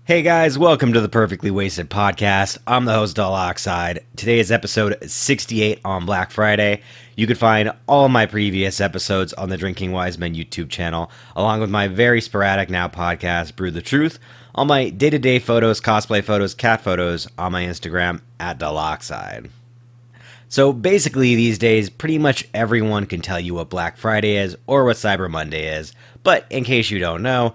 Hey guys, welcome to the Perfectly Wasted podcast. I'm the host, DullOxide. Today is episode 68 on Black Friday. You can find all of my previous episodes on the Drinking Wisemen YouTube channel, along with my very sporadic now podcast, Brew the Truth, all my day-to-day photos, cosplay photos, cat photos on my Instagram, at DullOxide. So basically, these days, pretty much everyone can tell you what Black Friday is or what Cyber Monday is. But in case you don't know,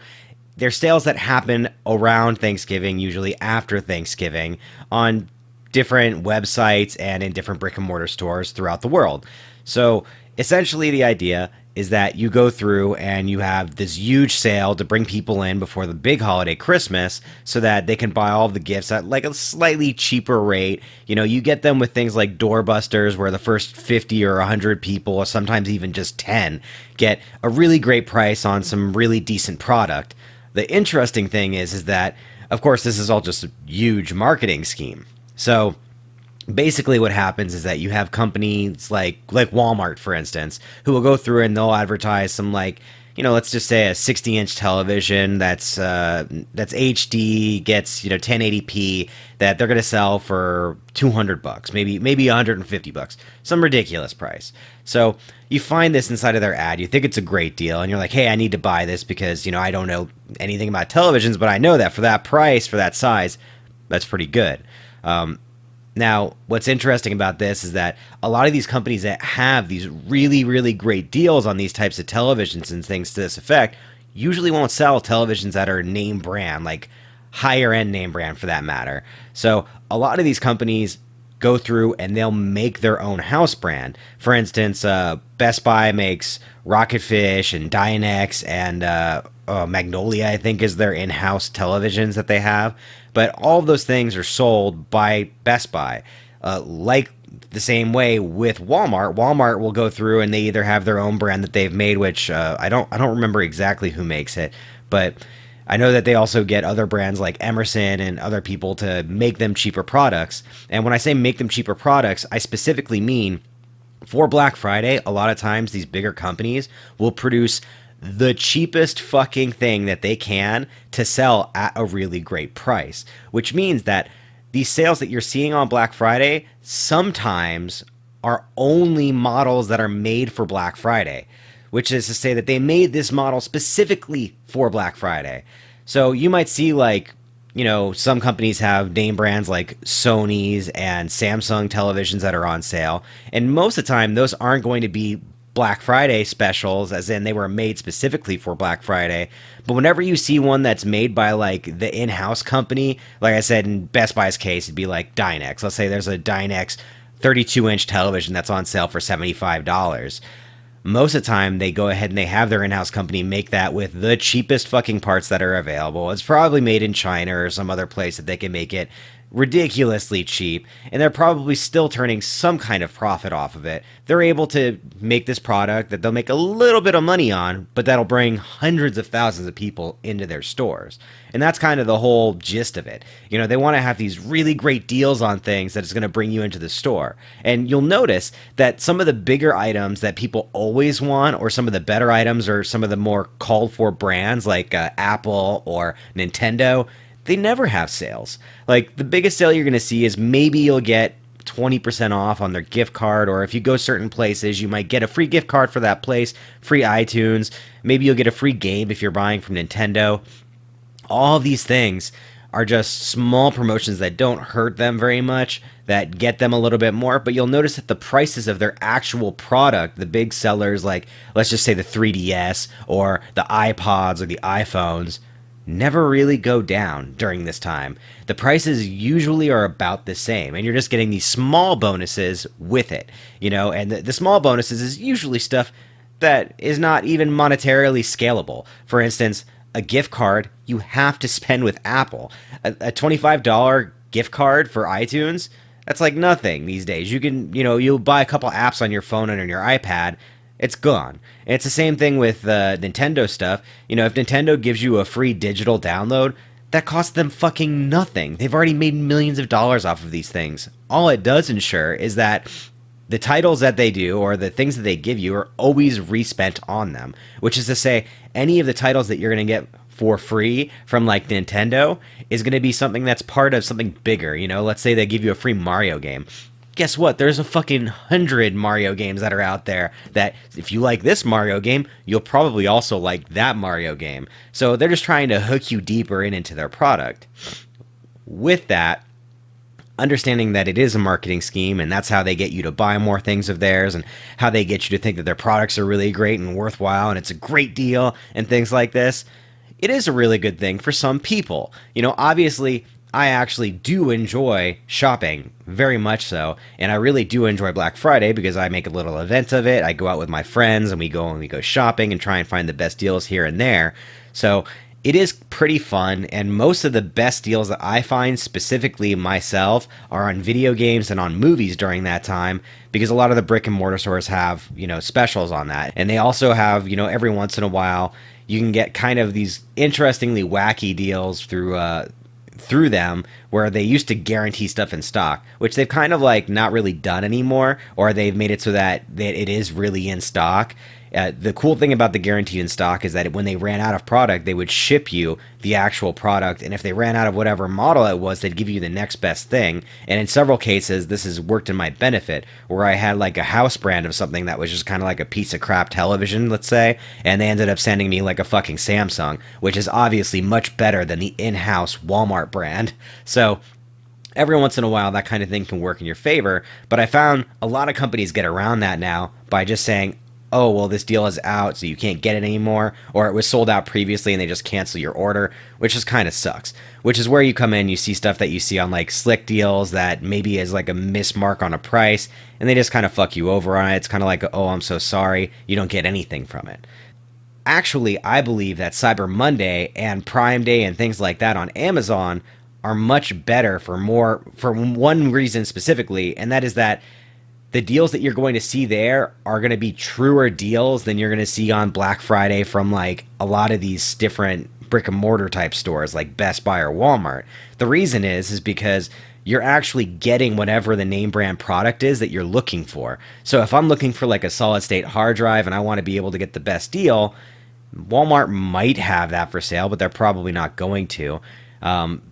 they're sales that happen around Thanksgiving, usually after Thanksgiving, on different websites and in different brick and mortar stores throughout the world. So essentially, the idea is that you go through and you have this huge sale to bring people in before the big holiday Christmas so that they can buy all the gifts at like a slightly cheaper rate. You know, you get them with things like doorbusters where the first 50 or 100 people, or sometimes even just 10, get a really great price on some really decent product. The interesting thing is that, of course, this is all just a huge marketing scheme. So basically what happens is that you have companies like Walmart, for instance, who will go through and they'll advertise some, like, you know, let's just say a 60-inch television that's HD, gets, you know, 1080p, that they're going to sell for $200, maybe $150, some ridiculous price. So you find this inside of their ad, you think it's a great deal, and you're like, hey, I need to buy this because, you know, I don't know anything about televisions, but I know that for that price, for that size, that's pretty good. Now, what's interesting about this is that a lot of these companies that have these really, really great deals on these types of televisions and things to this effect usually won't sell televisions that are name brand, like higher end name brand for that matter. So a lot of these companies go through and they'll make their own house brand. For instance, Best Buy makes Rocketfish and Dynex and Magnolia, I think, is their in-house televisions that they have. But all of those things are sold by Best Buy. Like the same way with Walmart. Walmart will go through and they either have their own brand that they've made, which I don't remember exactly who makes it, but I know that they also get other brands like Emerson and other people to make them cheaper products. And when I say make them cheaper products, I specifically mean for Black Friday, a lot of times these bigger companies will produce the cheapest fucking thing that they can to sell at a really great price, which means that these sales that you're seeing on Black Friday sometimes are only models that are made for Black Friday, which is to say that they made this model specifically for Black Friday. So you might see, like, you know, some companies have name brands like Sony's and Samsung televisions that are on sale, and most of the time those aren't going to be Black Friday specials, as in they were made specifically for Black Friday. But whenever you see one that's made by like the in-house company, like I said, in Best Buy's case, it'd be like Dynex. Let's say there's a Dynex 32-inch television that's on sale for $75. Most of the time, they go ahead and they have their in-house company make that with the cheapest fucking parts that are available. It's probably made in China or some other place that they can make it ridiculously cheap, and they're probably still turning some kind of profit off of it. They're able to make this product that they'll make a little bit of money on, but that'll bring hundreds of thousands of people into their stores. And that's kind of the whole gist of it. You know, they want to have these really great deals on things that is going to bring you into the store. And you'll notice that some of the bigger items that people always want, or some of the better items, or some of the more called for brands like Apple or Nintendo, they never have sales. Like, the biggest sale you're going to see is maybe you'll get 20% off on their gift card, or if you go certain places, you might get a free gift card for that place, free iTunes, maybe you'll get a free game if you're buying from Nintendo. All of these things are just small promotions that don't hurt them very much, that get them a little bit more, but you'll notice that the prices of their actual product, the big sellers like, let's just say the 3DS or the iPods or the iPhones, never really go down during this time. The prices usually are about the same, and you're just getting these small bonuses with it, you know, and the small bonuses is usually stuff that is not even monetarily scalable. For instance, a gift card you have to spend with Apple. A $25 gift card for iTunes, that's like nothing these days. You can, you know, you'll buy a couple apps on your phone and on your iPad, it's gone. And it's the same thing with Nintendo stuff. You know, if Nintendo gives you a free digital download, that costs them fucking nothing. They've already made millions of dollars off of these things. All it does ensure is that the titles that they do, or the things that they give you, are always respent on them. Which is to say, any of the titles that you're going to get for free from like Nintendo is going to be something that's part of something bigger. You know, let's say they give you a free Mario game. Guess what? There's a fucking 100 Mario games that are out there that if you like this Mario game, you'll probably also like that Mario game. So they're just trying to hook you deeper into their product. With that, understanding that it is a marketing scheme and that's how they get you to buy more things of theirs and how they get you to think that their products are really great and worthwhile and it's a great deal and things like this, it is a really good thing for some people. You know, obviously, I actually do enjoy shopping, very much so, and I really do enjoy Black Friday because I make a little event of it. I go out with my friends and we go shopping and try and find the best deals here and there. So it is pretty fun, and most of the best deals that I find, specifically myself, are on video games and on movies during that time, because a lot of the brick and mortar stores have, you know, specials on that. And they also have, you know, every once in a while, you can get kind of these interestingly wacky deals through them where they used to guarantee stuff in stock, which they've kind of like not really done anymore, or they've made it so that it is really in stock. The cool thing about the guaranteed in stock is that when they ran out of product, they would ship you the actual product, and if they ran out of whatever model it was, they'd give you the next best thing. And in several cases, this has worked in my benefit, where I had like a house brand of something that was just kind of like a piece of crap television, let's say, and they ended up sending me like a fucking Samsung, which is obviously much better than the in-house Walmart brand. So every once in a while, that kind of thing can work in your favor, but I found a lot of companies get around that now by just saying, oh, well, this deal is out, so you can't get it anymore, or it was sold out previously and they just cancel your order, which just kind of sucks. Which is where you come in, you see stuff that you see on like Slick Deals that maybe is like a mismark on a price, and they just kind of fuck you over on it. It's kind of like, oh, I'm so sorry, you don't get anything from it. Actually, I believe that Cyber Monday and Prime Day and things like that on Amazon are much better for one reason specifically, and that is that the deals that you're going to see there are going to be truer deals than you're going to see on Black Friday from like a lot of these different brick and mortar type stores like Best Buy or Walmart. The reason is because you're actually getting whatever the name brand product is that you're looking for. So if I'm looking for like a solid state hard drive and I want to be able to get the best deal, Walmart might have that for sale, but they're probably not going to.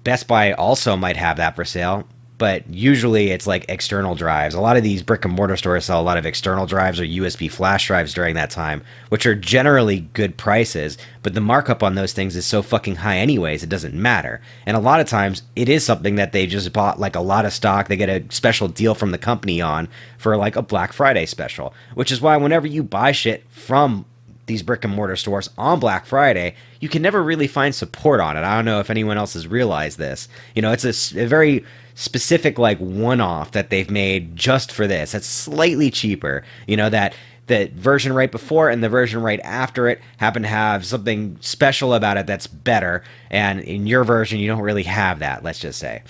Best Buy also might have that for sale, but usually it's like external drives. A lot of these brick and mortar stores sell a lot of external drives or USB flash drives during that time, which are generally good prices, but the markup on those things is so fucking high anyways, it doesn't matter. And a lot of times it is something that they just bought like a lot of stock, they get a special deal from the company on for like a Black Friday special, which is why whenever you buy shit from these brick and mortar stores on Black Friday, you can never really find support on it. I don't know if anyone else has realized this. You know, it's a very specific like one-off that they've made just for this. It's slightly cheaper. You know, that the version right before and the version right after it happen to have something special about it that's better, and in your version you don't really have that, let's just say.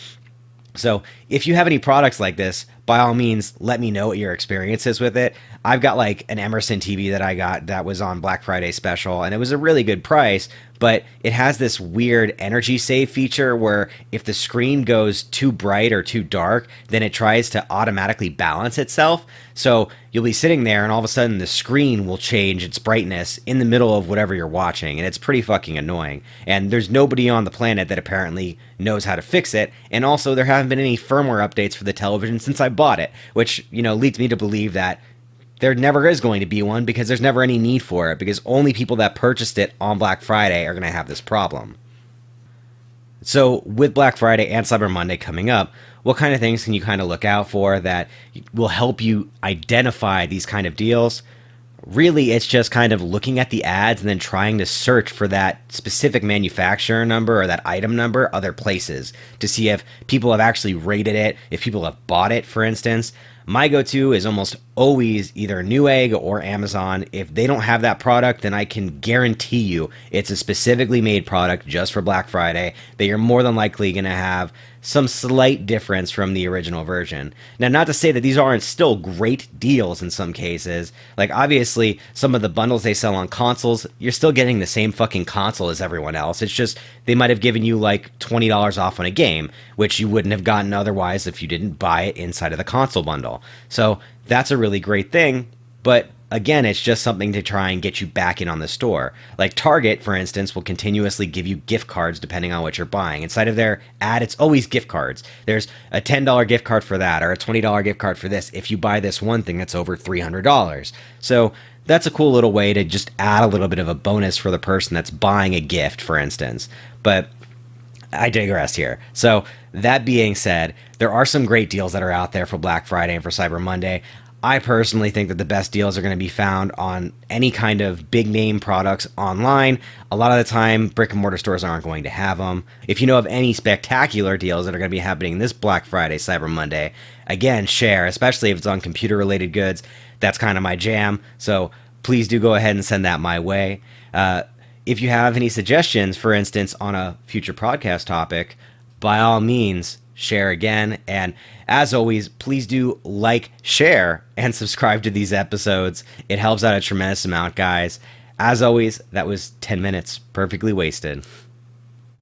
So if you have any products like this, by all means, let me know what your experience is with it. I've got like an Emerson TV that I got that was on Black Friday special, and it was a really good price, but it has this weird energy save feature where if the screen goes too bright or too dark, then it tries to automatically balance itself. So you'll be sitting there and all of a sudden the screen will change its brightness in the middle of whatever you're watching, and it's pretty fucking annoying. And there's nobody on the planet that apparently knows how to fix it, and also there haven't been any firmware updates for the television since I bought it, which, you know, leads me to believe that there never is going to be one because there's never any need for it, because only people that purchased it on Black Friday are going to have this problem. So with Black Friday and Cyber Monday coming up, what kind of things can you kind of look out for that will help you identify these kind of deals? Really, it's just kind of looking at the ads and then trying to search for that specific manufacturer number or that item number other places to see if people have actually rated it, if people have bought it, for instance. My go-to is almost always either Newegg or Amazon. If they don't have that product, then I can guarantee you it's a specifically made product just for Black Friday that you're more than likely going to have some slight difference from the original version. Now, not to say that these aren't still great deals in some cases. Like, obviously, some of the bundles they sell on consoles, you're still getting the same fucking console as everyone else. It's just they might have given you like $20 off on a game, which you wouldn't have gotten otherwise if you didn't buy it inside of the console bundle. So that's a really great thing. But again, it's just something to try and get you back in on the store. Like Target, for instance, will continuously give you gift cards depending on what you're buying. Inside of their ad, it's always gift cards. There's a $10 gift card for that, or a $20 gift card for this if you buy this one thing that's over $300. So that's a cool little way to just add a little bit of a bonus for the person that's buying a gift, for instance. But I digress here. So that being said, there are some great deals that are out there for Black Friday and for Cyber Monday. I personally think that the best deals are going to be found on any kind of big name products online. A lot of the time, brick and mortar stores aren't going to have them. If you know of any spectacular deals that are going to be happening this Black Friday, Cyber Monday, again, share, especially if it's on computer related goods. That's kind of my jam. So please do go ahead and send that my way. If you have any suggestions, for instance, on a future podcast topic, by all means, share again. And as always, please do like, share, and subscribe to these episodes. It helps out a tremendous amount, guys. As always, that was 10 minutes perfectly wasted.